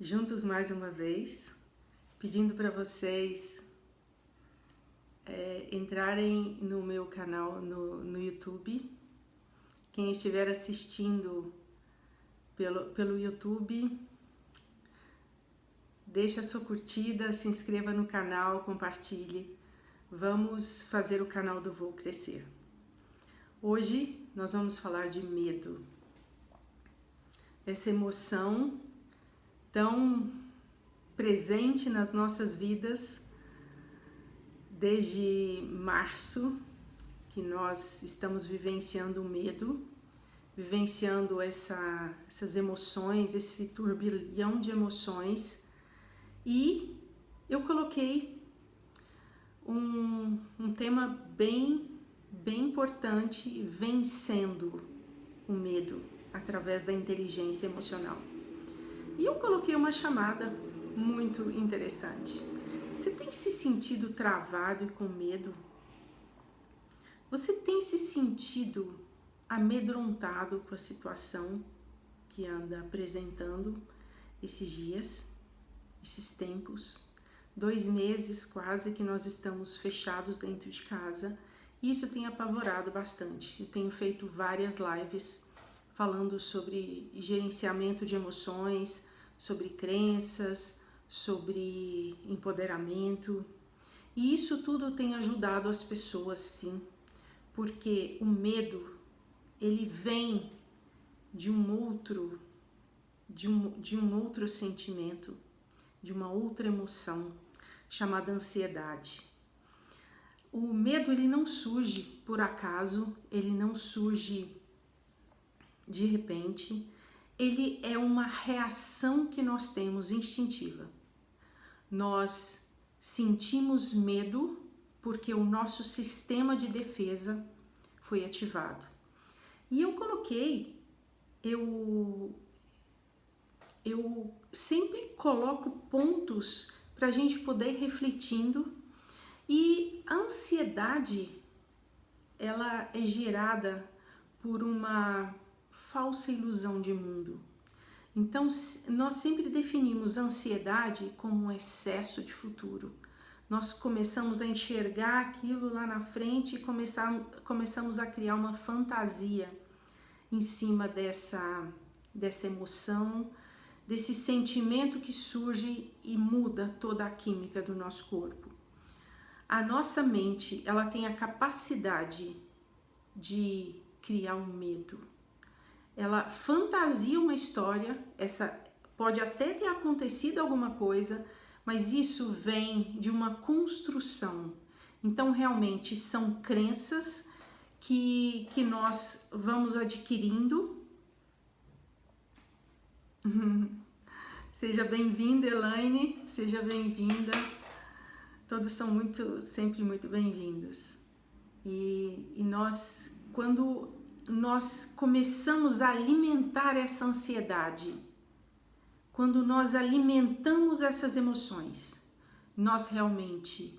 juntos mais uma vez, pedindo para vocês entrarem no meu canal no YouTube. Quem estiver assistindo pelo YouTube, deixa a sua curtida, se inscreva no canal, compartilhe. Vamos fazer o canal do Voo crescer. Hoje nós vamos falar de medo. Essa emoção tão presente nas nossas vidas desde março, que nós estamos vivenciando o medo, vivenciando essas emoções, esse turbilhão de emoções. E eu coloquei um tema bem importante, vencendo o medo através da inteligência emocional. E eu coloquei uma chamada muito interessante. Você tem se sentido travado e com medo? Você tem se sentido amedrontado com a situação que anda apresentando esses dias, esses tempos? 2 meses quase que nós estamos fechados dentro de casa e isso tem apavorado bastante. Eu tenho feito várias lives falando sobre gerenciamento de emoções, sobre crenças, sobre empoderamento. E isso tudo tem ajudado as pessoas, sim, porque o medo, ele vem de um outro sentimento, de uma outra emoção, chamada ansiedade. O medo, ele não surge por acaso, ele não surge de repente, ele é uma reação que nós temos instintiva. Nós sentimos medo porque o nosso sistema de defesa foi ativado. E eu coloquei, eu sempre coloco pontos para a gente poder ir refletindo. E a ansiedade, ela é gerada por uma falsa ilusão de mundo. Então, nós sempre definimos a ansiedade como um excesso de futuro. Nós começamos a enxergar aquilo lá na frente e começamos a criar uma fantasia em cima dessa emoção, desse sentimento que surge e muda toda a química do nosso corpo. A nossa mente, ela tem a capacidade de criar um medo. Ela fantasia uma história, pode até ter acontecido alguma coisa, mas isso vem de uma construção. Então, realmente, são crenças que nós vamos adquirindo. Seja bem-vinda, Elaine, seja bem-vinda. Todos são sempre muito bem-vindos. E nós, quando nós começamos a alimentar essa ansiedade, quando nós alimentamos essas emoções, nós realmente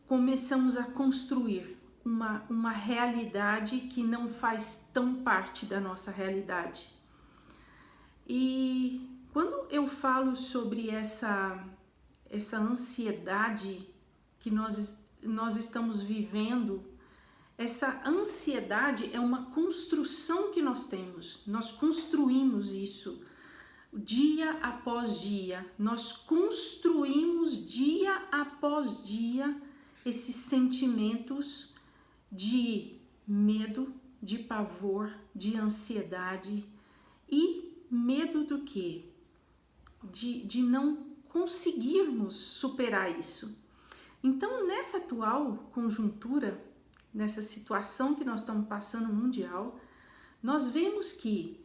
começamos a construir uma realidade que não faz tão parte da nossa realidade. E quando eu falo sobre essa ansiedade que nós estamos vivendo, essa ansiedade é uma construção que nós temos. Nós construímos isso dia após dia. Nós construímos dia após dia esses sentimentos de medo, de pavor, de ansiedade. E medo do quê? De não conseguirmos superar isso. Então, nessa atual conjuntura, nessa situação que nós estamos passando mundial, nós vemos que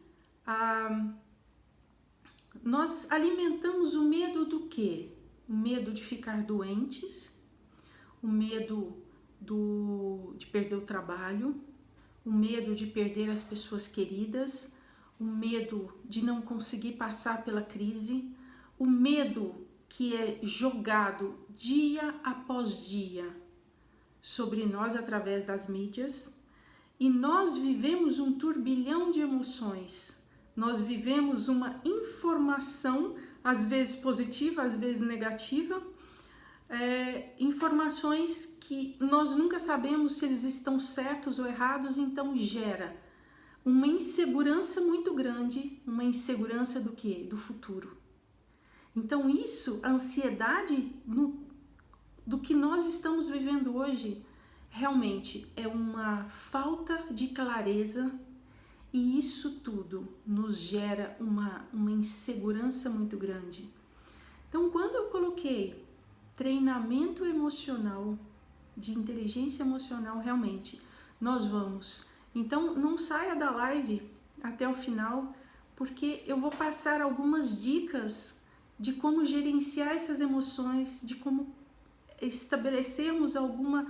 nós alimentamos o medo do quê? O medo de ficar doentes, o medo de perder o trabalho, o medo de perder as pessoas queridas, o medo de não conseguir passar pela crise, o medo que é jogado dia após dia sobre nós através das mídias, e nós vivemos um turbilhão de emoções Nós vivemos uma informação, às vezes positiva, às vezes negativa, informações que nós nunca sabemos se eles estão certos ou errados, então gera uma insegurança muito grande, uma insegurança do quê? Do futuro. Então isso, a ansiedade do que nós estamos vivendo hoje, realmente é uma falta de clareza, e isso tudo nos gera uma insegurança muito grande. Então, quando eu coloquei treinamento emocional, de inteligência emocional, realmente, nós vamos. Então, não saia da live até o final, porque eu vou passar algumas dicas de como gerenciar essas emoções, de como estabelecermos alguma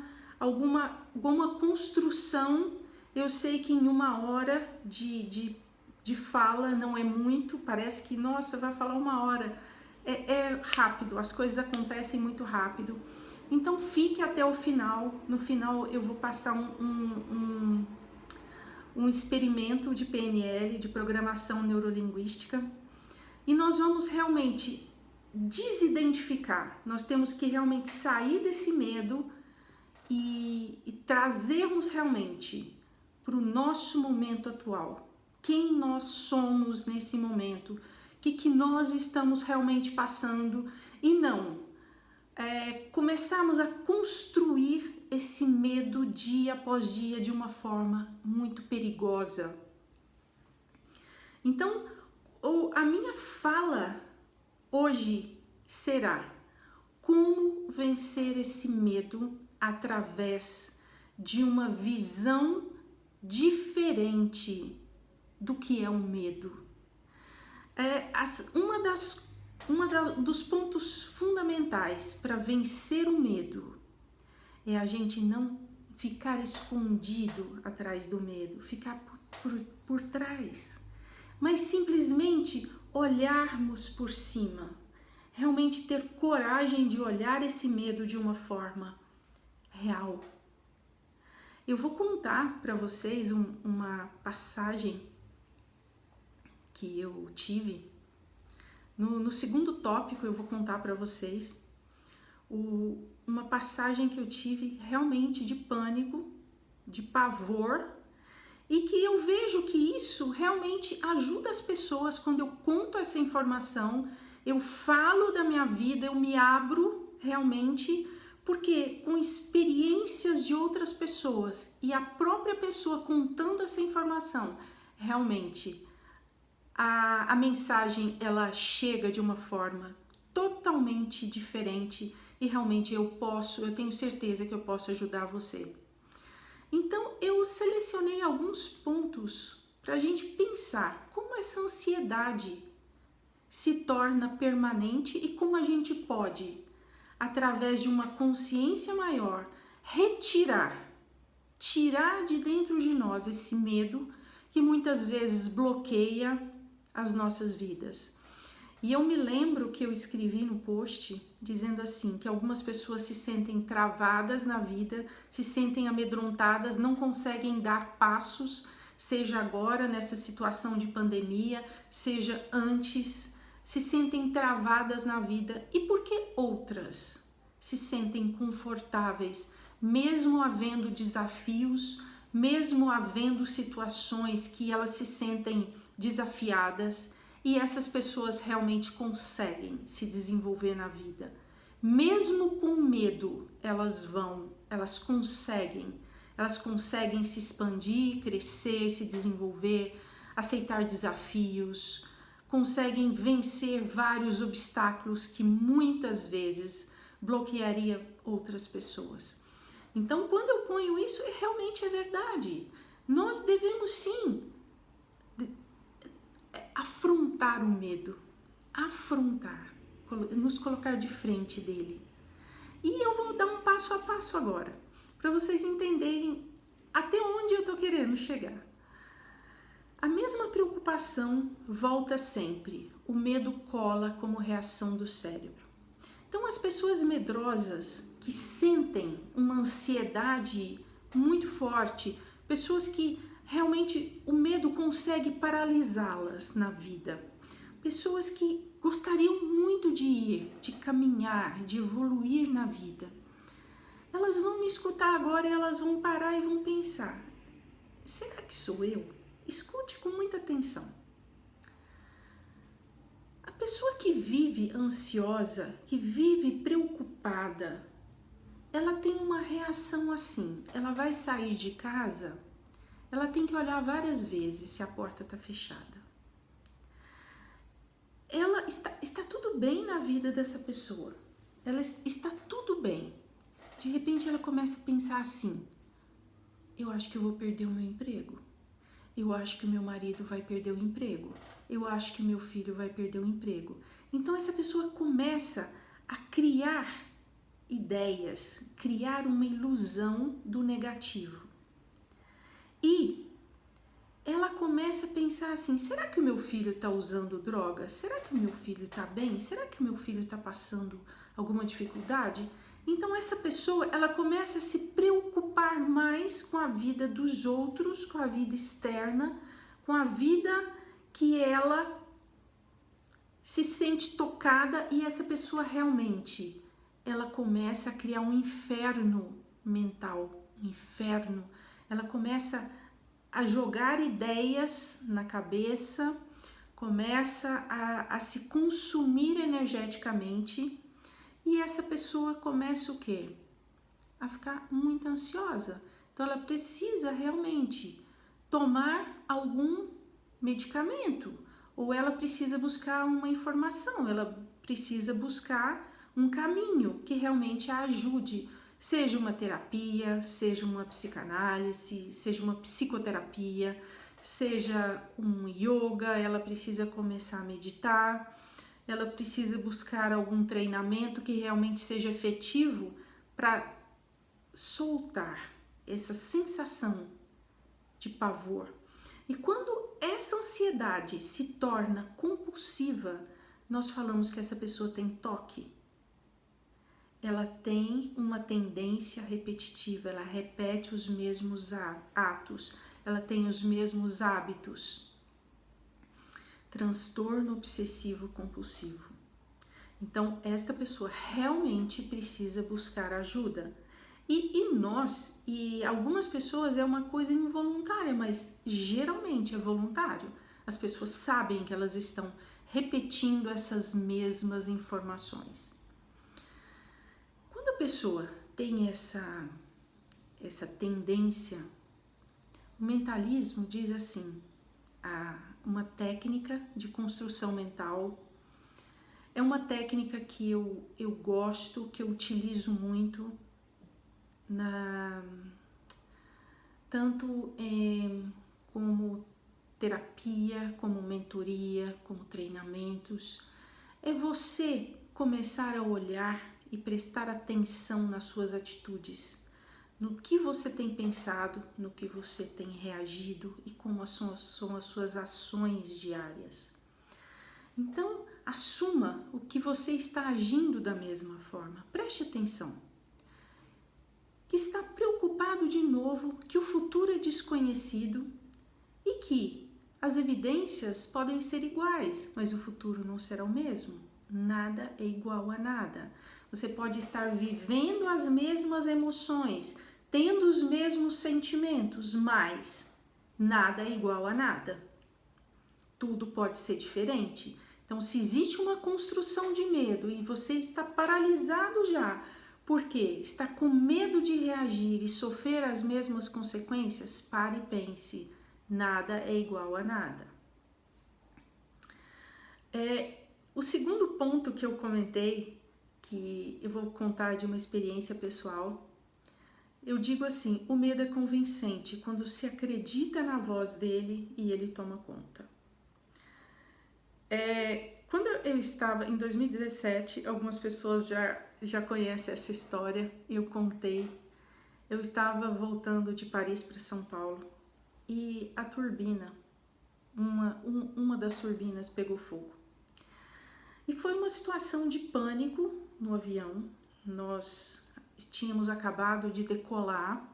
construção. Eu sei que em 1 hora de fala não é muito, parece que, nossa, vai falar 1 hora. É rápido, as coisas acontecem muito rápido. Então fique até o final. No final eu vou passar um experimento de PNL, de programação neurolinguística, e nós vamos realmente desidentificar. Nós temos que realmente sair desse medo e trazermos realmente para o nosso momento atual. Quem nós somos nesse momento, o que nós estamos realmente passando, e não começarmos a construir esse medo dia após dia de uma forma muito perigosa. Então, a minha fala hoje será como vencer esse medo através de uma visão diferente do que é o medo. Dos pontos fundamentais para vencer o medo é a gente não ficar escondido atrás do medo, ficar por trás, mas simplesmente olharmos por cima, realmente ter coragem de olhar esse medo de uma forma real. Eu vou contar para vocês uma passagem que eu tive. No segundo tópico eu vou contar para vocês uma passagem que eu tive realmente de pânico, de pavor, e que eu vejo que isso realmente ajuda as pessoas. Quando eu conto essa informação, eu falo da minha vida, eu me abro realmente, porque com experiências de outras pessoas e a própria pessoa contando essa informação, realmente a mensagem ela chega de uma forma totalmente diferente, e realmente eu tenho certeza que eu posso ajudar você. Então eu selecionei alguns pontos para a gente pensar como essa ansiedade se torna permanente e como a gente pode, através de uma consciência maior, tirar de dentro de nós esse medo que muitas vezes bloqueia as nossas vidas. E eu me lembro que eu escrevi no post dizendo assim, que algumas pessoas se sentem travadas na vida, se sentem amedrontadas, não conseguem dar passos, seja agora nessa situação de pandemia, seja antes, se sentem travadas na vida. E por que outras se sentem confortáveis, mesmo havendo desafios, mesmo havendo situações que elas se sentem desafiadas, e essas pessoas realmente conseguem se desenvolver na vida? Mesmo com medo, elas conseguem se expandir, crescer, se desenvolver, aceitar desafios, conseguem vencer vários obstáculos que muitas vezes bloquearia outras pessoas. Então, quando eu ponho isso, realmente é verdade. Nós devemos sim afrontar o medo, nos colocar de frente dele. E eu vou dar um passo a passo agora, para vocês entenderem até onde eu estou querendo chegar. A mesma preocupação volta sempre, o medo cola como reação do cérebro. Então, as pessoas medrosas que sentem uma ansiedade muito forte, pessoas que realmente o medo consegue paralisá-las na vida. Pessoas que gostariam muito de ir, de caminhar, de evoluir na vida. Elas vão me escutar agora e elas vão parar e vão pensar: será que sou eu? Escute com muita atenção. A pessoa que vive ansiosa, que vive preocupada, ela tem uma reação assim. Ela vai sair de casa, ela tem que olhar várias vezes se a porta está fechada. Ela está tudo bem na vida dessa pessoa. Ela está tudo bem. De repente ela começa a pensar assim: eu acho que eu vou perder o meu emprego. Eu acho que o meu marido vai perder o emprego. Eu acho que o meu filho vai perder o emprego. Então essa pessoa começa a criar ideias, criar uma ilusão do negativo. E ela começa a pensar assim: será que o meu filho está usando droga? Será que o meu filho está bem? Será que o meu filho está passando alguma dificuldade? Então essa pessoa, ela começa a se preocupar mais com a vida dos outros, com a vida externa, com a vida que ela se sente tocada, e essa pessoa realmente, ela começa a criar um inferno mental, um inferno. Ela começa a jogar ideias na cabeça, começa a se consumir energeticamente, e essa pessoa começa o quê? A ficar muito ansiosa. Então ela precisa realmente tomar algum medicamento, ou ela precisa buscar uma informação, ela precisa buscar um caminho que realmente a ajude, seja uma terapia, seja uma psicanálise, seja uma psicoterapia, seja um yoga. Ela precisa começar a meditar, ela precisa buscar algum treinamento que realmente seja efetivo para soltar essa sensação de pavor. E quando essa ansiedade se torna compulsiva, nós falamos que essa pessoa tem TOC. Ela tem uma tendência repetitiva, ela repete os mesmos atos, ela tem os mesmos hábitos. Transtorno obsessivo compulsivo. Então, esta pessoa realmente precisa buscar ajuda. E algumas pessoas é uma coisa involuntária, mas geralmente é voluntário. As pessoas sabem que elas estão repetindo essas mesmas informações. Quando a pessoa tem essa tendência, o mentalismo diz assim: uma técnica de construção mental, é uma técnica que eu gosto, que eu utilizo muito, tanto como terapia, como mentoria, como treinamentos. É você começar a olhar e prestar atenção nas suas atitudes, no que você tem pensado, no que você tem reagido e como são as suas ações diárias. Então, assuma o que você está agindo da mesma forma. Preste atenção. Que está preocupado de novo, que o futuro é desconhecido e que as evidências podem ser iguais, mas o futuro não será o mesmo. Nada é igual a nada. Você pode estar vivendo as mesmas emoções, tendo os mesmos sentimentos, mas nada é igual a nada. Tudo pode ser diferente. Então, se existe uma construção de medo e você está paralisado já, porque está com medo de reagir e sofrer as mesmas consequências, pare e pense: nada é igual a nada. O segundo ponto que eu comentei, que eu vou contar de uma experiência pessoal, eu digo assim: o medo é convincente quando se acredita na voz dele e ele toma conta. Quando eu estava em 2017, algumas pessoas já conhecem essa história, eu contei. Eu estava voltando de Paris para São Paulo e a turbina, uma das turbinas pegou fogo. E foi uma situação de pânico no avião. Nós tínhamos acabado de decolar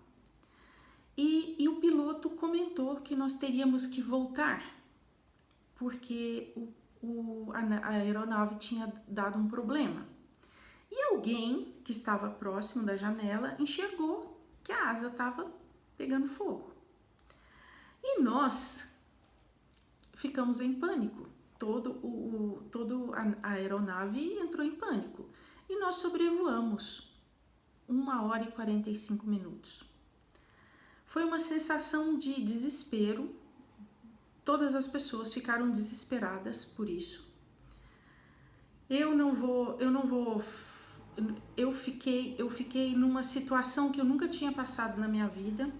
E o piloto comentou que nós teríamos que voltar, porque a aeronave tinha dado um problema. E alguém que estava próximo da janela enxergou que a asa estava pegando fogo. E nós ficamos em pânico. Toda a aeronave entrou em pânico. E nós sobrevoamos 1h e 45 minutos. Foi uma sensação de desespero. Todas as pessoas ficaram desesperadas por isso. Eu fiquei numa situação que eu nunca tinha passado na minha vida.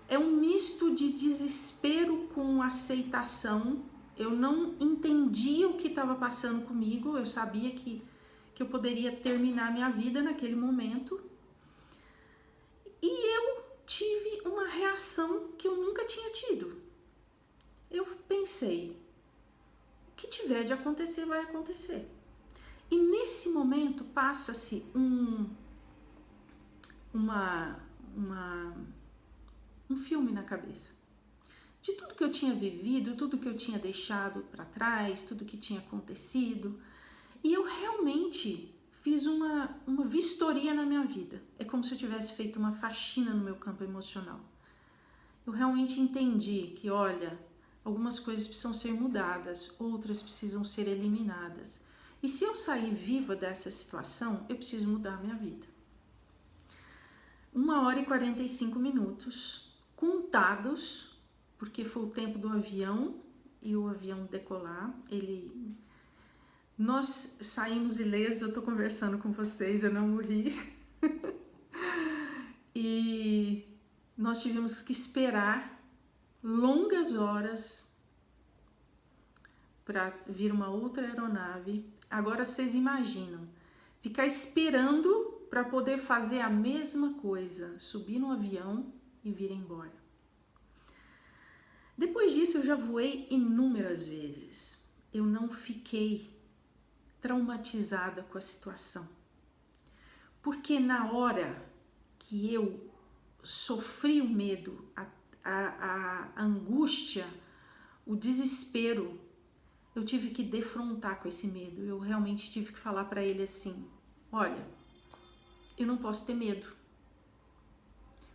É um misto de desespero com aceitação. Eu não entendia o que estava passando comigo. Eu sabia que eu poderia terminar minha vida naquele momento. E eu tive uma reação que eu nunca tinha tido. Eu pensei, o que tiver de acontecer, vai acontecer. E nesse momento passa-se um filme na cabeça. De tudo que eu tinha vivido, tudo que eu tinha deixado para trás, tudo que tinha acontecido. E eu realmente fiz uma vistoria na minha vida. É como se eu tivesse feito uma faxina no meu campo emocional. Eu realmente entendi que, olha, algumas coisas precisam ser mudadas, outras precisam ser eliminadas. E se eu sair viva dessa situação, eu preciso mudar a minha vida. 1h e 45 minutos, contados, porque foi o tempo do avião e o avião decolar. Nós saímos ilesos, eu tô conversando com vocês, eu não morri. E nós tivemos que esperar longas horas para vir uma outra aeronave. Agora vocês imaginam, ficar esperando para poder fazer a mesma coisa, subir no avião e vir embora. Depois disso eu já voei inúmeras vezes. Eu não fiquei traumatizada com a situação. Porque na hora que eu sofri o medo, a angústia, o desespero, eu tive que defrontar com esse medo. Eu realmente tive que falar para ele assim, olha, eu não posso ter medo.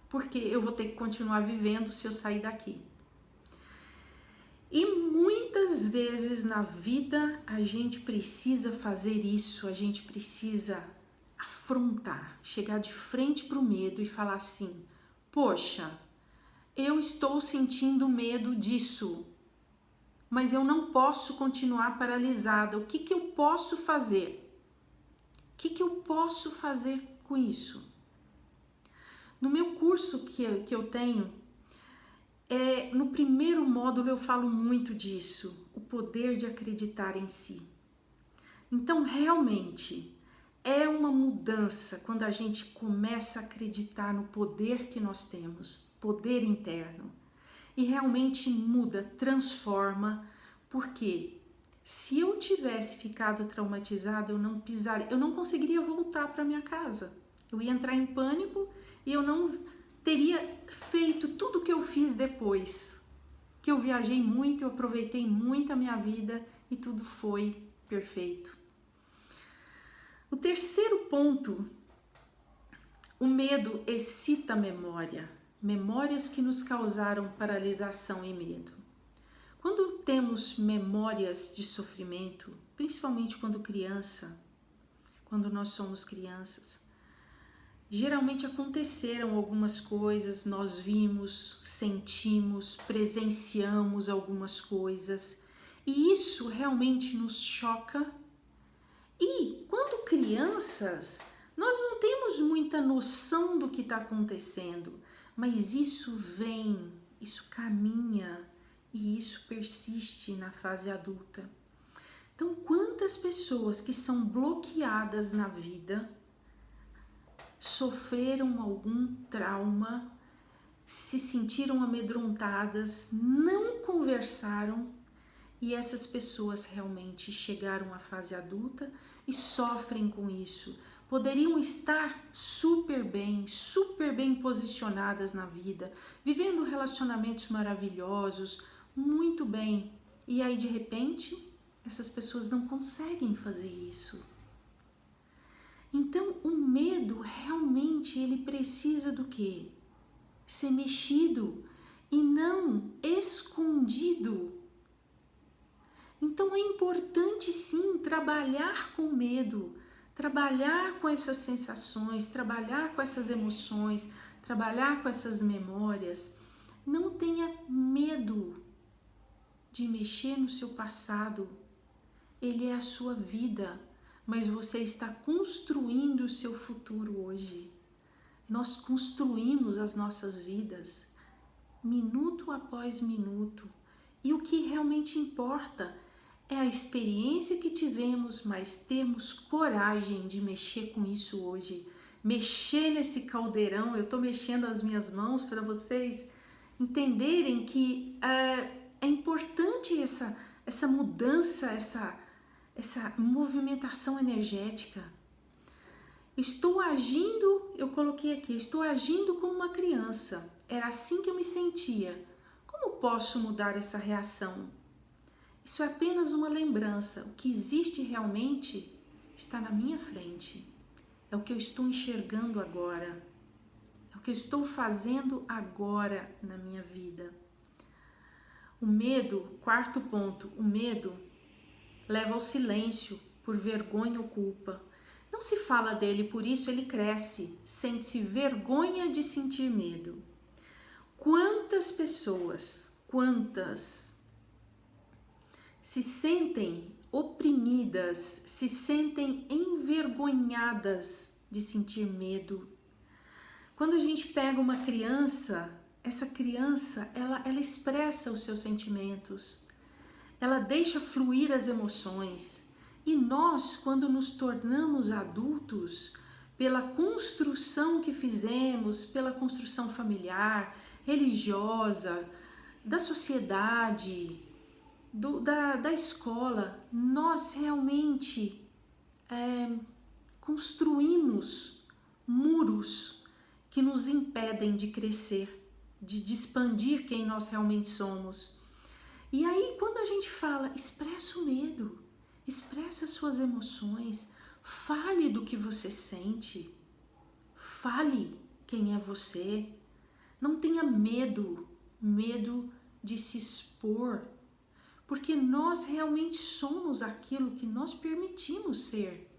Porque eu vou ter que continuar vivendo se eu sair daqui. E muitas vezes na vida a gente precisa fazer isso, a gente precisa afrontar, chegar de frente para o medo e falar assim, poxa, eu estou sentindo medo disso, mas eu não posso continuar paralisada, o que eu posso fazer? O que eu posso fazer com isso? No meu curso que eu tenho, no primeiro módulo eu falo muito disso, o poder de acreditar em si. Então, realmente, é uma mudança quando a gente começa a acreditar no poder que nós temos, poder interno. E realmente muda, transforma, porque se eu tivesse ficado traumatizada, eu não conseguiria voltar para minha casa. Eu ia entrar em pânico e eu não teria feito tudo o que eu fiz depois, que eu viajei muito, eu aproveitei muito a minha vida e tudo foi perfeito. O terceiro ponto, o medo excita a memória, memórias que nos causaram paralisação e medo. Quando temos memórias de sofrimento, principalmente quando nós somos crianças, geralmente aconteceram algumas coisas, nós vimos, sentimos, presenciamos algumas coisas e isso realmente nos choca. E quando crianças, nós não temos muita noção do que está acontecendo, mas isso vem, isso caminha e isso persiste na fase adulta. Então, quantas pessoas que são bloqueadas na vida sofreram algum trauma, se sentiram amedrontadas, não conversaram E essas pessoas realmente chegaram à fase adulta e sofrem com isso. Poderiam estar super bem posicionadas na vida, vivendo relacionamentos maravilhosos, muito bem. E aí, de repente, essas pessoas não conseguem fazer isso. Então, o medo realmente ele precisa do quê? Ser mexido e não escondido. Então, é importante sim trabalhar com medo, trabalhar com essas sensações, trabalhar com essas emoções, trabalhar com essas memórias. Não tenha medo de mexer no seu passado. Ele é a sua vida, mas você está construindo o seu futuro hoje. Nós construímos as nossas vidas, minuto após minuto. E o que realmente importa é a experiência que tivemos, mas termos coragem de mexer com isso hoje. Mexer nesse caldeirão, eu estou mexendo as minhas mãos para vocês entenderem que é importante essa mudança, essa movimentação energética. Estou agindo, eu coloquei aqui, estou agindo como uma criança. Era assim que eu me sentia. Como posso mudar essa reação? Isso é apenas uma lembrança. O que existe realmente está na minha frente. É o que eu estou enxergando agora. É o que eu estou fazendo agora na minha vida. O medo, quarto ponto, o medo leva ao silêncio por vergonha ou culpa. Não se fala dele, por isso ele cresce, sente-se vergonha de sentir medo. Quantas pessoas, se sentem oprimidas, se sentem envergonhadas de sentir medo. Quando a gente pega uma criança, essa criança, ela expressa os seus sentimentos, ela deixa fluir as emoções. E nós, quando nos tornamos adultos, pela construção que fizemos, pela construção familiar, religiosa, da sociedade, da escola, nós realmente construímos muros que nos impedem de crescer, de expandir quem nós realmente somos. E aí, quando a gente fala, expressa o medo, expressa suas emoções, fale do que você sente, fale quem é você, não tenha medo de se expor, porque nós realmente somos aquilo que nós permitimos ser.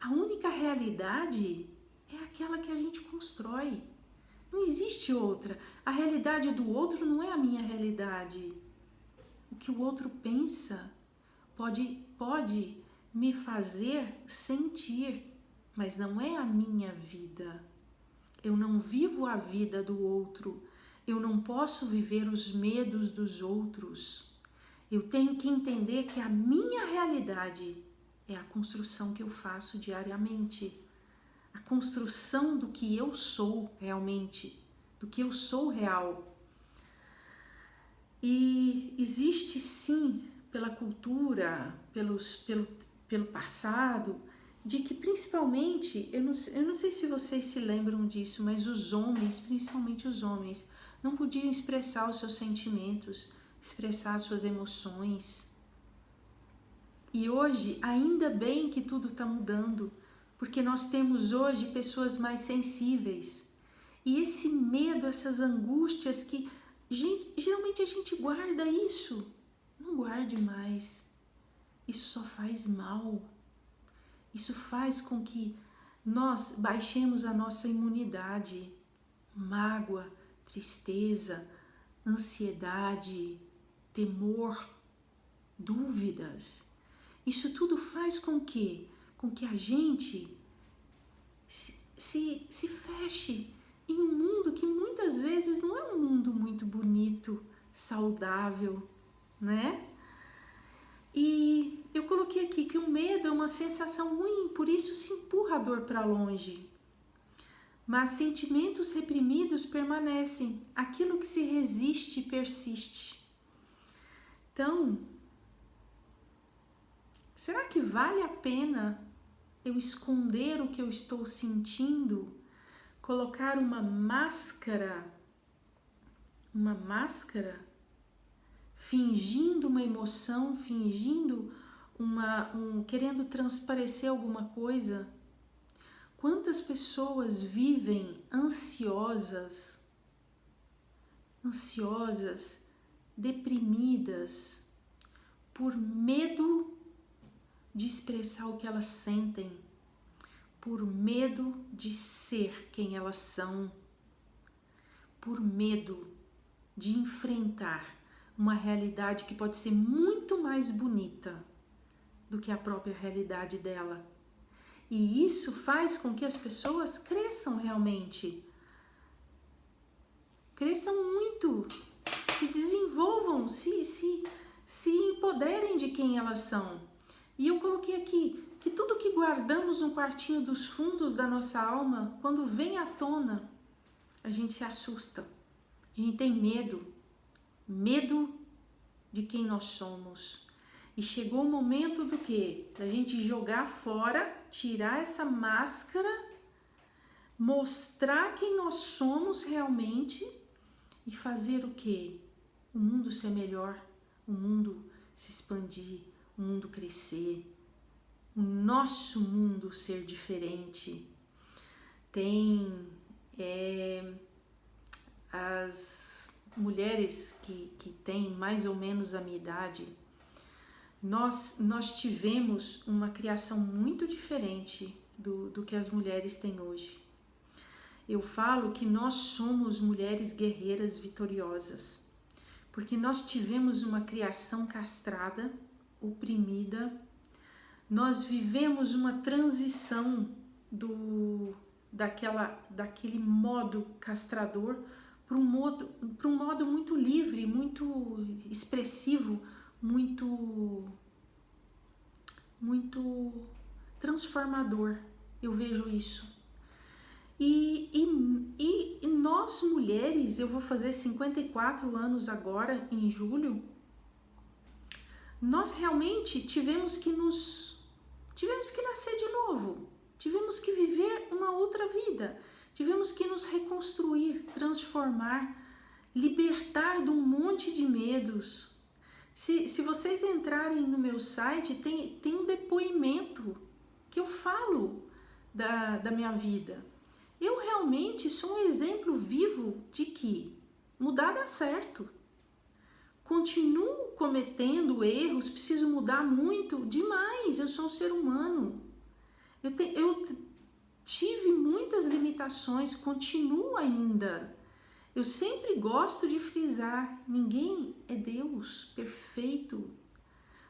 A única realidade é aquela que a gente constrói. Não existe outra. A realidade do outro não é a minha realidade. O que o outro pensa pode me fazer sentir, mas não é a minha vida. Eu não vivo a vida do outro. Eu não posso viver os medos dos outros. Eu tenho que entender que a minha realidade é a construção que eu faço diariamente. A construção do que eu sou realmente, do que eu sou real. E existe sim, pela cultura, pelo passado, de que principalmente, eu não sei se vocês se lembram disso, mas os homens, principalmente os homens, não podiam expressar os seus sentimentos, expressar suas emoções. E hoje, ainda bem que tudo está mudando, porque nós temos hoje pessoas mais sensíveis. E esse medo, essas angústias que geralmente a gente guarda isso. Não guarde mais. Isso só faz mal. Isso faz com que nós baixemos a nossa imunidade. Mágoa, tristeza, ansiedade, temor, dúvidas. Isso tudo faz com que a gente se feche em um mundo que muitas vezes não é um mundo muito bonito, saudável, né? E eu coloquei aqui que o medo é uma sensação ruim, por isso se empurra a dor para longe. Mas sentimentos reprimidos permanecem, aquilo que se resiste persiste. Então, Será que vale a pena eu esconder o que eu estou sentindo? Colocar uma máscara, fingindo uma emoção, fingindo querendo transparecer alguma coisa? Quantas pessoas vivem ansiosas, deprimidas, por medo de expressar o que elas sentem, por medo de ser quem elas são, por medo de enfrentar uma realidade que pode ser muito mais bonita do que a própria realidade dela. E isso faz com que as pessoas cresçam realmente, cresçam muito, se desenvolvam, se empoderem de quem elas são. E eu coloquei aqui que tudo que guardamos no quartinho dos fundos da nossa alma, quando vem à tona, a gente se assusta, a gente tem medo de quem nós somos. E chegou o momento do quê? Da gente jogar fora, tirar essa máscara, mostrar quem nós somos realmente e fazer o quê? O mundo ser melhor, o mundo se expandir, o mundo crescer, o nosso mundo ser diferente. Tem as mulheres que têm mais ou menos a minha idade, nós tivemos uma criação muito diferente do que as mulheres têm hoje. Eu falo que nós somos mulheres guerreiras vitoriosas, porque nós tivemos uma criação castrada, oprimida, nós vivemos uma transição daquele modo castrador para um modo muito livre, muito expressivo, muito transformador. Eu vejo isso. E nós mulheres, eu vou fazer 54 anos agora em julho, nós realmente tivemos que nascer de novo, tivemos que viver uma outra vida, tivemos que nos reconstruir, transformar, libertar de um monte de medos. Se vocês entrarem no meu site, tem um depoimento que eu falo da minha vida. Eu realmente sou um exemplo vivo de que mudar dá certo. Continuo cometendo erros, preciso mudar muito, demais, eu sou um ser humano. Eu tive muitas limitações, continuo ainda. Eu sempre gosto de frisar, ninguém é Deus perfeito.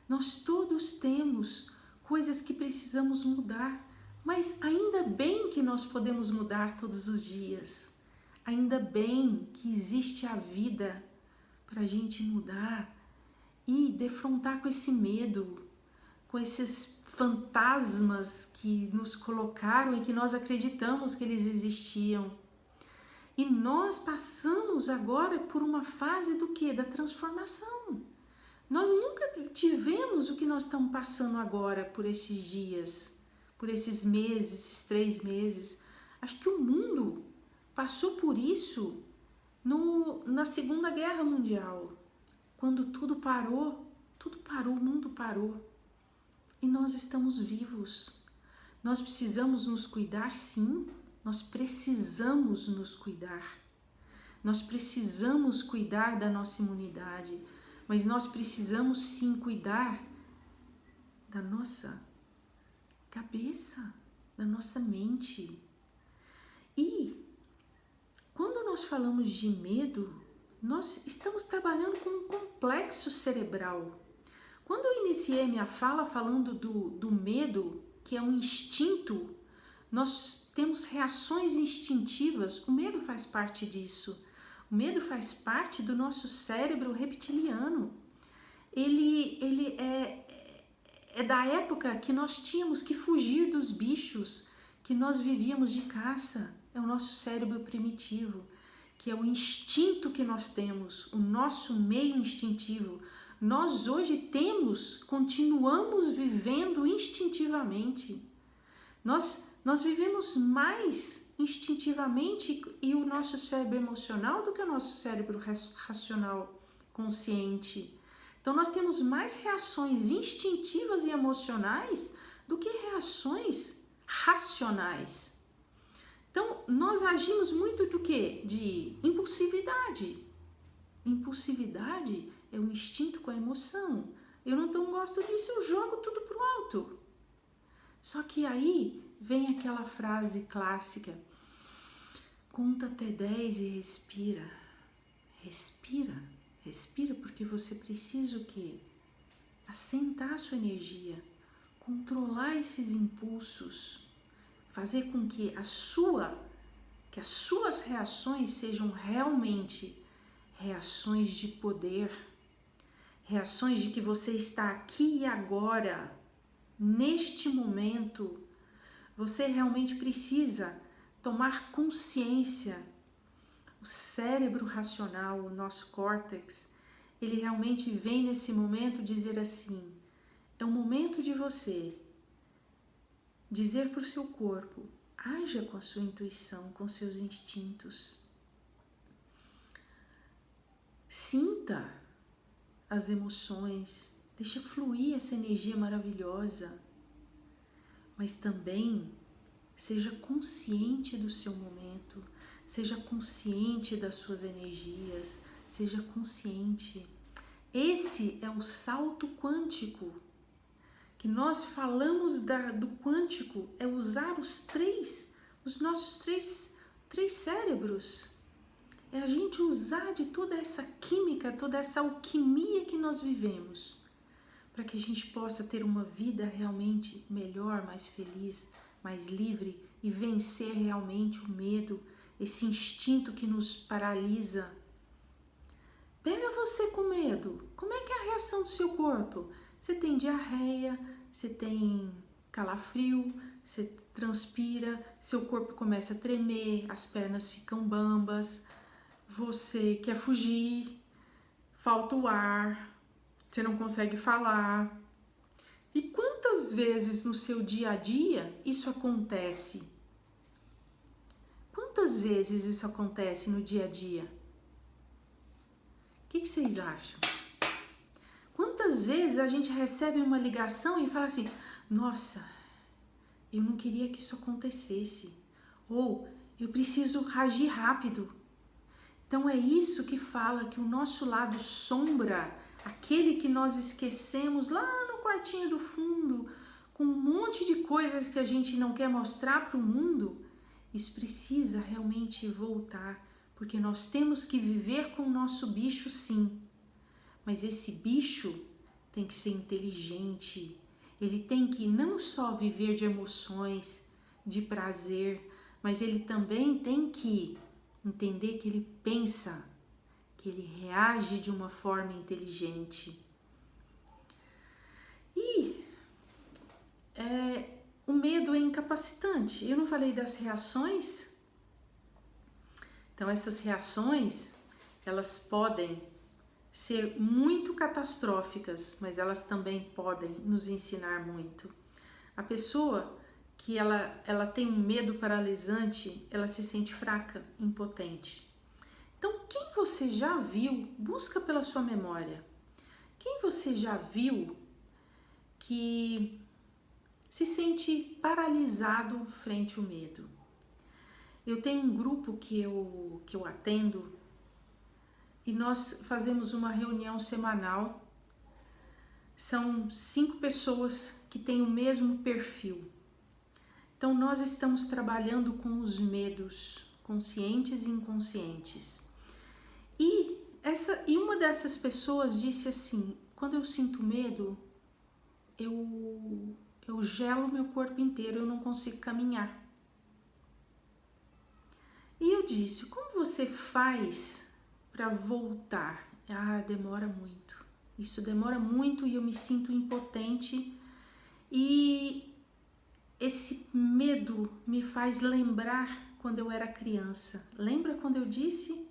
Nós todos temos coisas que precisamos mudar, mas ainda bem que nós podemos mudar todos os dias. Ainda bem que existe a vida para a gente mudar e defrontar com esse medo, com esses fantasmas que nos colocaram e que nós acreditamos que eles existiam. E nós passamos agora por uma fase do quê? Da transformação. Nós nunca tivemos o que nós estamos passando agora por esses dias, por esses meses, esses 3 meses. Acho que o mundo passou por isso na Segunda Guerra Mundial. Quando tudo parou, o mundo parou. E nós estamos vivos. Nós precisamos nos cuidar, sim. Nós precisamos nos cuidar. Nós precisamos cuidar da nossa imunidade, mas nós precisamos sim cuidar da nossa cabeça, da nossa mente. E quando nós falamos de medo, nós estamos trabalhando com um complexo cerebral. Quando eu iniciei minha fala falando do medo, que é um instinto, nós temos reações instintivas, o medo faz parte disso. O medo faz parte do nosso cérebro reptiliano. Ele é da época que nós tínhamos que fugir dos bichos, que nós vivíamos de caça. É o nosso cérebro primitivo, que é o instinto que nós temos, o nosso meio instintivo, Nós hoje continuamos vivendo instintivamente. Nós vivemos mais instintivamente e o nosso cérebro emocional do que o nosso cérebro racional consciente. Então nós temos mais reações instintivas e emocionais do que reações racionais. Então nós agimos muito do que? De impulsividade. Impulsividade é um instinto com a emoção. Eu não gosto disso, eu jogo tudo pro alto. Só que aí vem aquela frase clássica: conta até 10 e respira. Respira, respira, porque você precisa o quê? Assentar a sua energia, controlar esses impulsos, fazer com que as suas reações sejam realmente reações de poder, reações de que você está aqui e agora, neste momento. Você realmente precisa tomar consciência. O cérebro racional, o nosso córtex, ele realmente vem nesse momento dizer assim: é o momento de você dizer para o seu corpo, haja com a sua intuição, com seus instintos. Sinta as emoções, deixa fluir essa energia maravilhosa. Mas também seja consciente do seu momento, seja consciente das suas energias, seja consciente. Esse é o salto quântico. Que nós falamos do quântico, é usar os nossos três cérebros. É a gente usar de toda essa química, toda essa alquimia que nós vivemos, para que a gente possa ter uma vida realmente melhor, mais feliz, mais livre e vencer realmente o medo, esse instinto que nos paralisa. Pega você com medo, como é que é a reação do seu corpo? Você tem diarreia, você tem calafrio, você transpira, seu corpo começa a tremer, as pernas ficam bambas, você quer fugir, falta o ar, você não consegue falar. E quantas vezes no seu dia a dia isso acontece? Quantas vezes isso acontece no dia a dia? O que vocês acham? Quantas vezes a gente recebe uma ligação e fala assim: nossa, eu não queria que isso acontecesse. Ou eu preciso agir rápido. Então é isso que fala que o nosso lado sombra, aquele que nós esquecemos lá no quartinho do fundo, com um monte de coisas que a gente não quer mostrar para o mundo, isso precisa realmente voltar, porque nós temos que viver com o nosso bicho, sim. Mas esse bicho tem que ser inteligente, ele tem que não só viver de emoções, de prazer, mas ele também tem que entender que ele pensa, que ele reage de uma forma inteligente. E o medo é incapacitante. Eu não falei das reações? Então essas reações, elas podem ser muito catastróficas, mas elas também podem nos ensinar muito. A pessoa que ela tem um medo paralisante, ela se sente fraca, impotente. Então, quem você já viu, busca pela sua memória, quem você já viu que se sente paralisado frente ao medo? Eu tenho um grupo que eu atendo e nós fazemos uma reunião semanal. São 5 pessoas que têm o mesmo perfil. Então nós estamos trabalhando com os medos conscientes e inconscientes. E uma dessas pessoas disse assim: quando eu sinto medo, eu gelo meu corpo inteiro, eu não consigo caminhar. E eu disse: como você faz para voltar? Demora muito. Isso demora muito e eu me sinto impotente. E esse medo me faz lembrar quando eu era criança. Lembra quando eu disse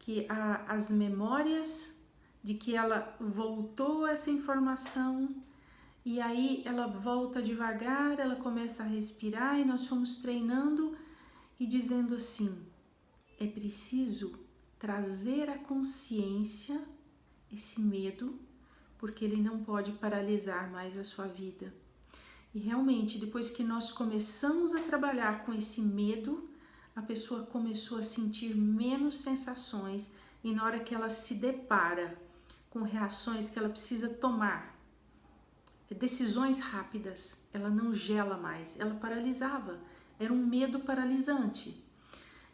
que as memórias de que ela voltou essa informação e aí ela volta devagar, ela começa a respirar e nós fomos treinando e dizendo assim: é preciso trazer à consciência esse medo, porque ele não pode paralisar mais a sua vida. E realmente, depois que nós começamos a trabalhar com esse medo, a pessoa começou a sentir menos sensações e na hora que ela se depara com reações que ela precisa tomar, decisões rápidas, ela não gela mais, ela paralisava, era um medo paralisante.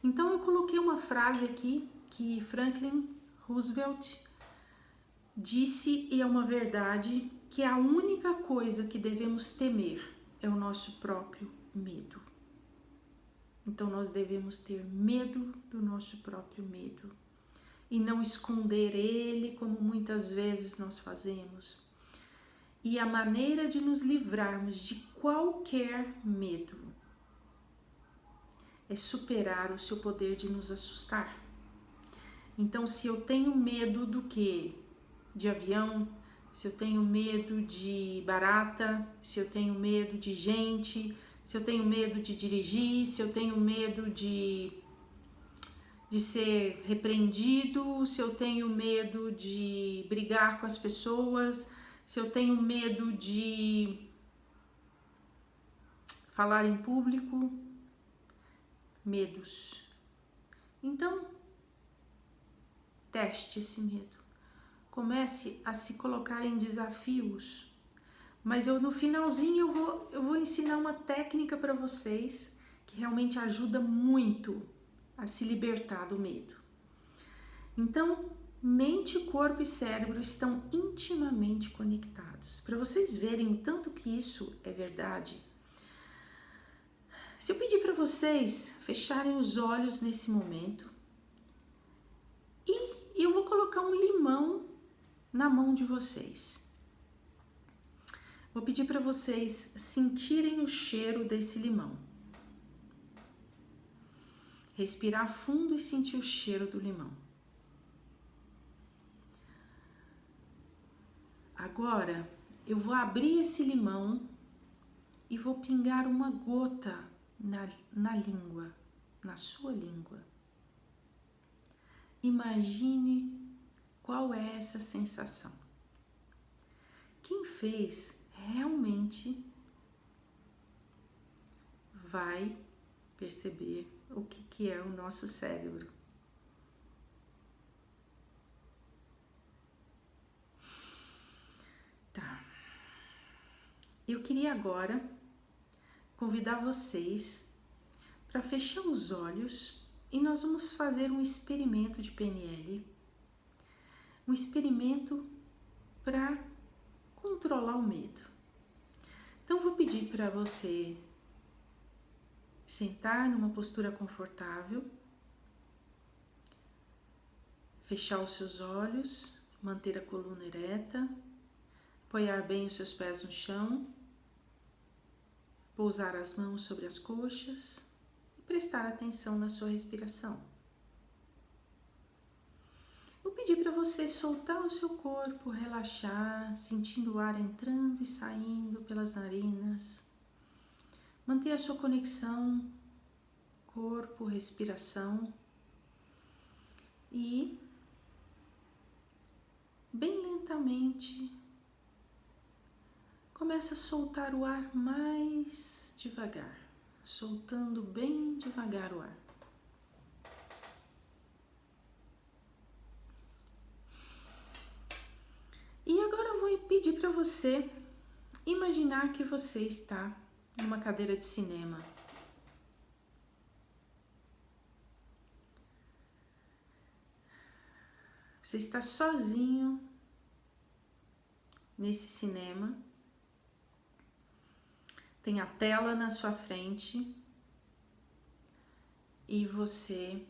Então eu coloquei uma frase aqui que Franklin Roosevelt disse e é uma verdade, que a única coisa que devemos temer é o nosso próprio medo. Então nós devemos ter medo do nosso próprio medo e não esconder ele como muitas vezes nós fazemos. E a maneira de nos livrarmos de qualquer medo é superar o seu poder de nos assustar. Então, se eu tenho medo do quê? De avião, se eu tenho medo de barata, se eu tenho medo de gente, se eu tenho medo de dirigir, se eu tenho medo de ser repreendido, se eu tenho medo de brigar com as pessoas, se eu tenho medo de falar em público, medos. Então, teste esse medo. Comece a se colocar em desafios. Mas no finalzinho eu vou ensinar uma técnica para vocês que realmente ajuda muito a se libertar do medo. Então, mente, corpo e cérebro estão intimamente conectados. Para vocês verem o tanto que isso é verdade, se eu pedir para vocês fecharem os olhos nesse momento e eu vou colocar um limão na mão de vocês. Vou pedir para vocês sentirem o cheiro desse limão. Respirar fundo e sentir o cheiro do limão. Agora, eu vou abrir esse limão e vou pingar uma gota na língua, na sua língua. Imagine qual é essa sensação. Quem fez realmente vai perceber o que é o nosso cérebro. Tá. Eu queria agora convidar vocês para fechar os olhos e nós vamos fazer um experimento de PNL. Um experimento para controlar o medo. Então, vou pedir para você sentar numa postura confortável, fechar os seus olhos, manter a coluna ereta, apoiar bem os seus pés no chão, pousar as mãos sobre as coxas e prestar atenção na sua respiração. Vou pedir para você soltar o seu corpo, relaxar, sentindo o ar entrando e saindo pelas narinas. Manter a sua conexão corpo, respiração e bem lentamente começa a soltar o ar mais devagar, soltando bem devagar o ar. E agora eu vou pedir para você imaginar que você está numa cadeira de cinema. Você está sozinho nesse cinema. Tem a tela na sua frente e você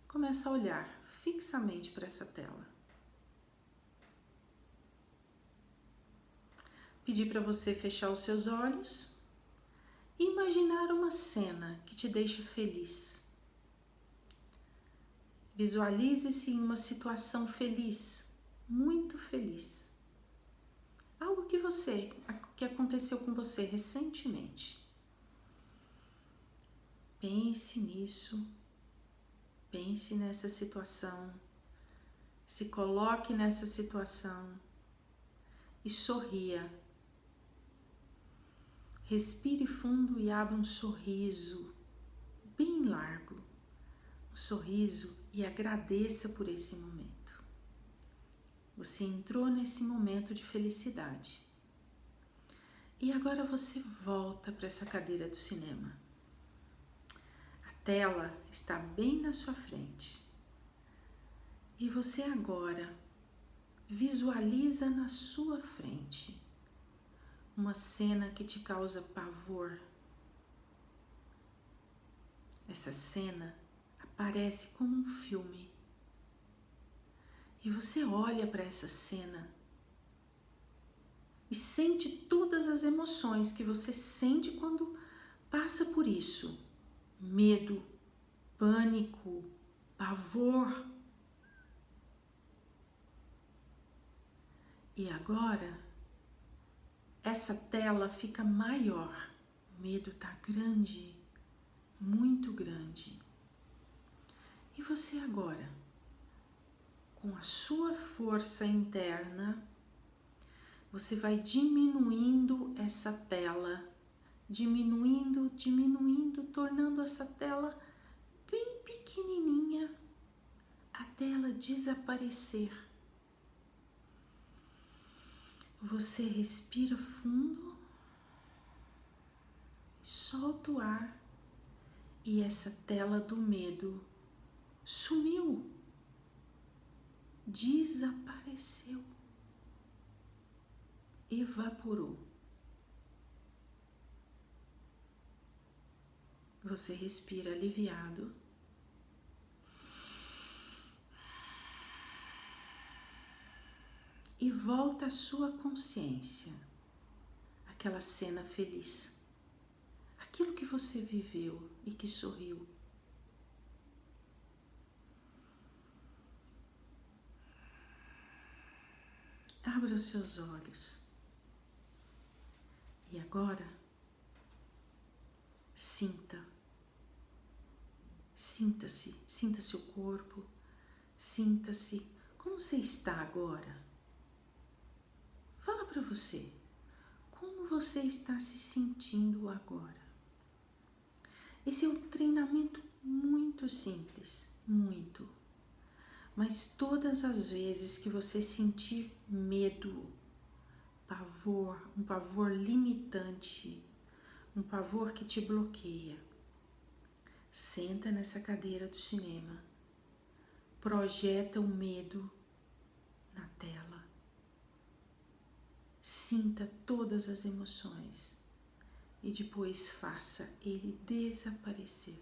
começa a olhar fixamente para essa tela. Pedir para você fechar os seus olhos e imaginar uma cena que te deixa feliz. Visualize-se em uma situação feliz, muito feliz. Algo que aconteceu com você recentemente. Pense nisso, pense nessa situação, se coloque nessa situação e sorria. Respire fundo e abra um sorriso bem largo, um sorriso, e agradeça por esse momento. Você entrou nesse momento de felicidade. E agora você volta para essa cadeira do cinema. A tela está bem na sua frente. E você agora visualiza na sua frente uma cena que te causa pavor. Essa cena aparece como um filme. E você olha para essa cena e sente todas as emoções que você sente quando passa por isso. Medo, pânico, pavor. E agora, essa tela fica maior. O medo está grande, muito grande. E você agora, com a sua força interna, você vai diminuindo essa tela, diminuindo, tornando essa tela bem pequenininha até ela desaparecer. Você respira fundo, solta o ar e essa tela do medo sumiu, desapareceu, evaporou. Você respira aliviado. E volta à sua consciência, aquela cena feliz, aquilo que você viveu e que sorriu. Abra os seus olhos. E agora, sinta-se, sinta seu corpo, sinta-se. Como você está agora? Fala para você, como você está se sentindo agora? Esse é um treinamento muito simples, muito. Mas todas as vezes que você sentir medo, pavor, um pavor limitante, um pavor que te bloqueia, senta nessa cadeira do cinema, projeta o medo na tela, sinta todas as emoções e depois faça ele desaparecer.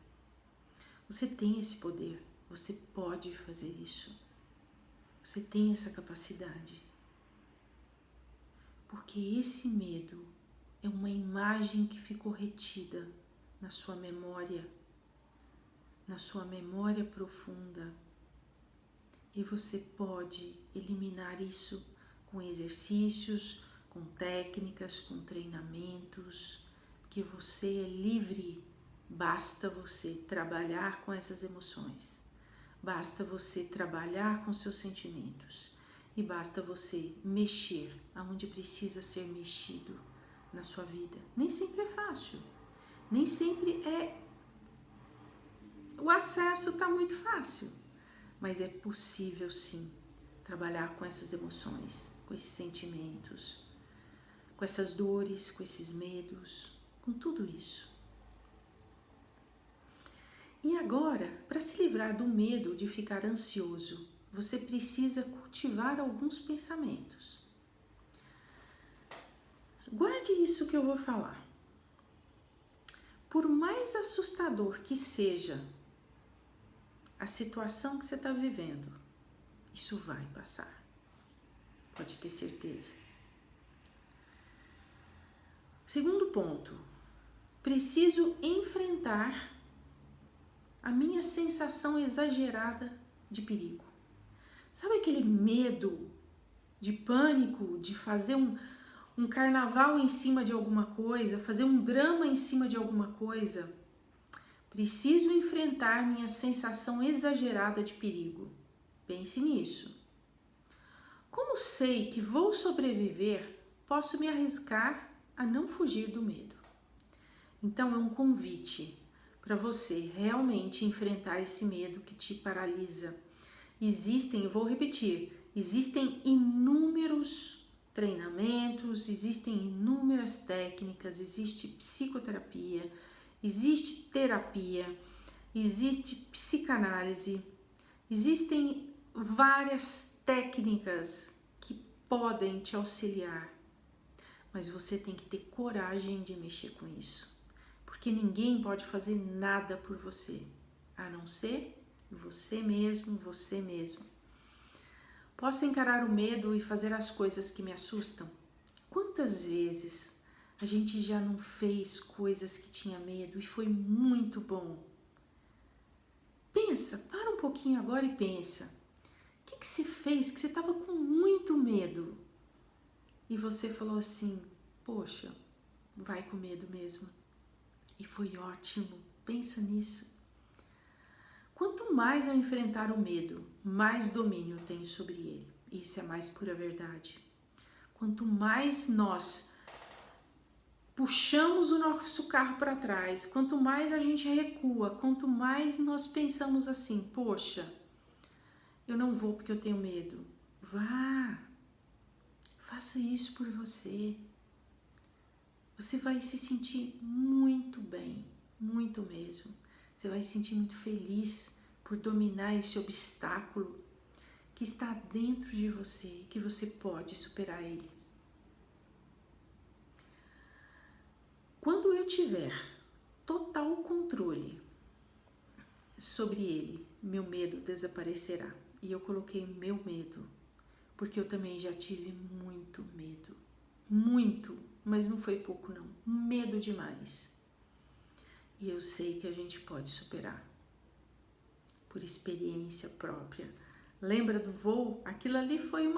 Você tem esse poder, você pode fazer isso, você tem essa capacidade, porque esse medo é uma imagem que ficou retida na sua memória profunda, e você pode eliminar isso com exercícios, com técnicas, com treinamentos, porque você é livre. Basta você trabalhar com essas emoções, basta você trabalhar com seus sentimentos e basta você mexer aonde precisa ser mexido na sua vida. Nem sempre é fácil, nem sempre o acesso está muito fácil, mas é possível sim trabalhar com essas emoções, com esses sentimentos, com essas dores, com esses medos, com tudo isso. E agora, para se livrar do medo de ficar ansioso, você precisa cultivar alguns pensamentos. Guarde isso que eu vou falar. Por mais assustador que seja a situação que você está vivendo, isso vai passar. Pode ter certeza. Segundo ponto, preciso enfrentar a minha sensação exagerada de perigo. Sabe aquele medo de pânico, de fazer um carnaval em cima de alguma coisa, fazer um drama em cima de alguma coisa? Preciso enfrentar minha sensação exagerada de perigo. Pense nisso. Como sei que vou sobreviver, posso me arriscar a não fugir do medo. Então é um convite para você realmente enfrentar esse medo que te paralisa. Eu vou repetir, existem inúmeros treinamentos, existem inúmeras técnicas, existe psicoterapia, existe terapia, existe psicanálise, existem várias técnicas que podem te auxiliar, mas você tem que ter coragem de mexer com isso, porque ninguém pode fazer nada por você, a não ser você mesmo, você mesmo. Posso encarar o medo e fazer as coisas que me assustam? Quantas vezes a gente já não fez coisas que tinha medo e foi muito bom? Pensa, para um pouquinho agora e pensa. O que você fez que você estava com muito medo? E você falou assim, poxa, vai com medo mesmo. E foi ótimo, pensa nisso. Quanto mais eu enfrentar o medo, mais domínio eu tenho sobre ele. Isso é a mais pura verdade. Quanto mais nós puxamos o nosso carro para trás, quanto mais a gente recua, quanto mais nós pensamos assim, poxa, eu não vou porque eu tenho medo. Vá, faça isso por você. Você vai se sentir muito bem, muito mesmo. Você vai se sentir muito feliz por dominar esse obstáculo que está dentro de você e que você pode superar ele. Quando eu tiver total controle sobre ele, meu medo desaparecerá. E eu coloquei meu medo, porque eu também já tive muito medo. Muito, mas não foi pouco não. Medo demais. E eu sei que a gente pode superar. Por experiência própria. Lembra do voo? Aquilo ali foi um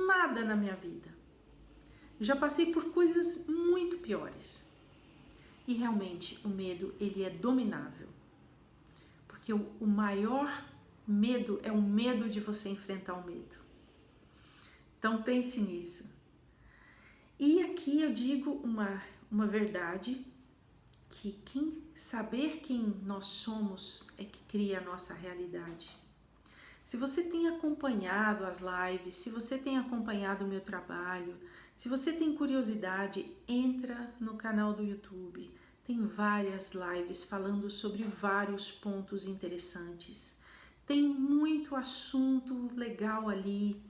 nada na minha vida. Eu já passei por coisas muito piores. E realmente o medo, ele é dominável. Porque o maior medo é o medo de você enfrentar o medo. Então pense nisso. E aqui eu digo uma verdade, que saber quem nós somos é que cria a nossa realidade. Se você tem acompanhado as lives, se você tem acompanhado o meu trabalho, se você tem curiosidade, entra no canal do YouTube. Tem várias lives falando sobre vários pontos interessantes. Tem muito assunto legal ali.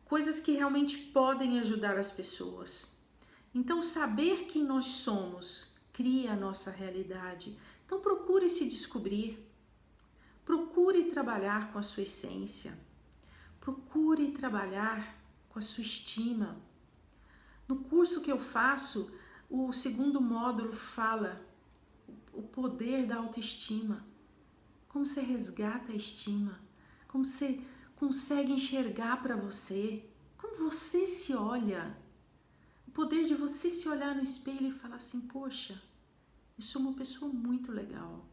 Coisas que realmente podem ajudar as pessoas. Então, saber quem nós somos cria a nossa realidade. Então, procure se descobrir. Procure trabalhar com a sua essência. Procure trabalhar com a sua estima. No curso que eu faço, o segundo módulo fala o poder da autoestima. Como você resgata a estima. Como você consegue enxergar para você. Como você se olha. O poder de você se olhar no espelho e falar assim, poxa, eu sou uma pessoa muito legal.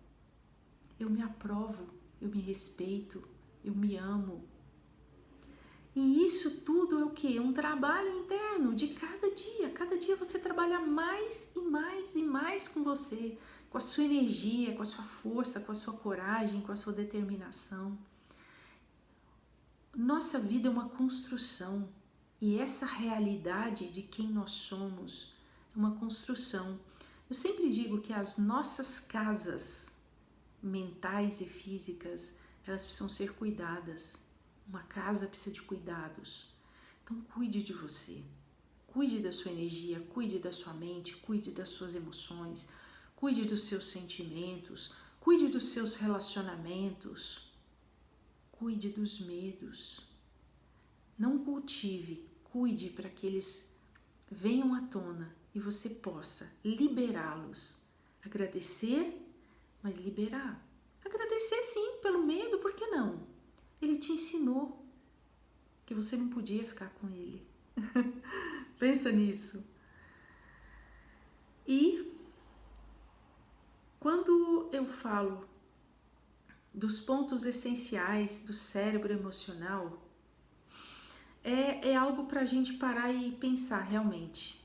Eu me aprovo, eu me respeito, eu me amo. E isso tudo é o quê? É um trabalho interno de cada dia. Cada dia você trabalha mais e mais e mais com você, com a sua energia, com a sua força, com a sua coragem, com a sua determinação. Nossa vida é uma construção. E essa realidade de quem nós somos é uma construção. Eu sempre digo que as nossas casas mentais e físicas, elas precisam ser cuidadas. Uma casa precisa de cuidados. Então cuide de você. Cuide da sua energia, cuide da sua mente, cuide das suas emoções, cuide dos seus sentimentos, cuide dos seus relacionamentos, cuide dos medos. Não cultive, cuide para que eles venham à tona e você possa liberá-los, agradecer mas liberar. Agradecer sim pelo medo, por que não? Ele te ensinou que você não podia ficar com ele. Pensa nisso. E quando eu falo dos pontos essenciais do cérebro emocional, é algo para a gente parar e pensar realmente.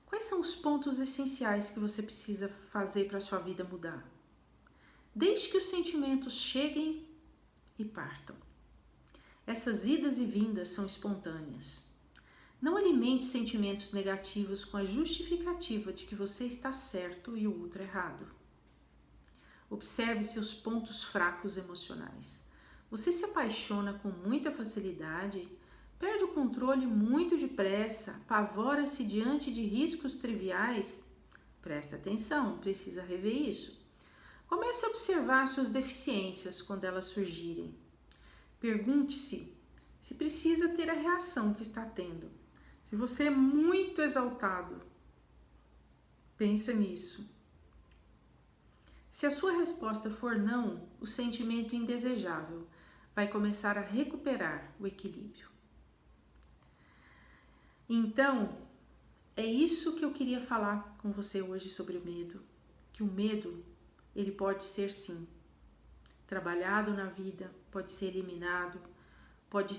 Quais são os pontos essenciais que você precisa fazer para a sua vida mudar? Desde que os sentimentos cheguem e partam. Essas idas e vindas são espontâneas. Não alimente sentimentos negativos com a justificativa de que você está certo e o outro errado. Observe seus pontos fracos emocionais. Você se apaixona com muita facilidade, perde o controle muito depressa, apavora-se diante de riscos triviais? Presta atenção, precisa rever isso. Comece a observar suas deficiências quando elas surgirem. Pergunte-se se precisa ter a reação que está tendo. Se você é muito exaltado, pensa nisso. Se a sua resposta for não, o sentimento indesejável vai começar a recuperar o equilíbrio. Então, é isso que eu queria falar com você hoje sobre o medo. Que o medo, ele pode ser sim trabalhado na vida, pode ser eliminado, pode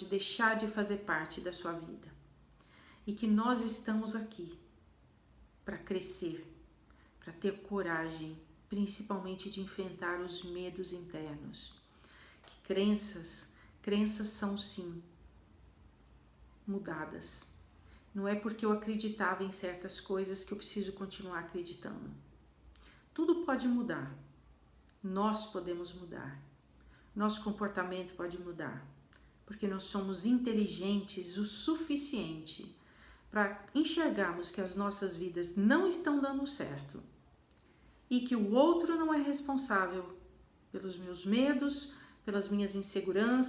deixar de fazer parte da sua vida. E que nós estamos aqui para crescer, para ter coragem, principalmente de enfrentar os medos internos. Que crenças são sim mudadas. Não é porque eu acreditava em certas coisas que eu preciso continuar acreditando. Tudo pode mudar. Nós podemos mudar. Nosso comportamento pode mudar. Porque nós somos inteligentes o suficiente para enxergarmos que as nossas vidas não estão dando certo e que o outro não é responsável pelos meus medos, pelas minhas inseguranças,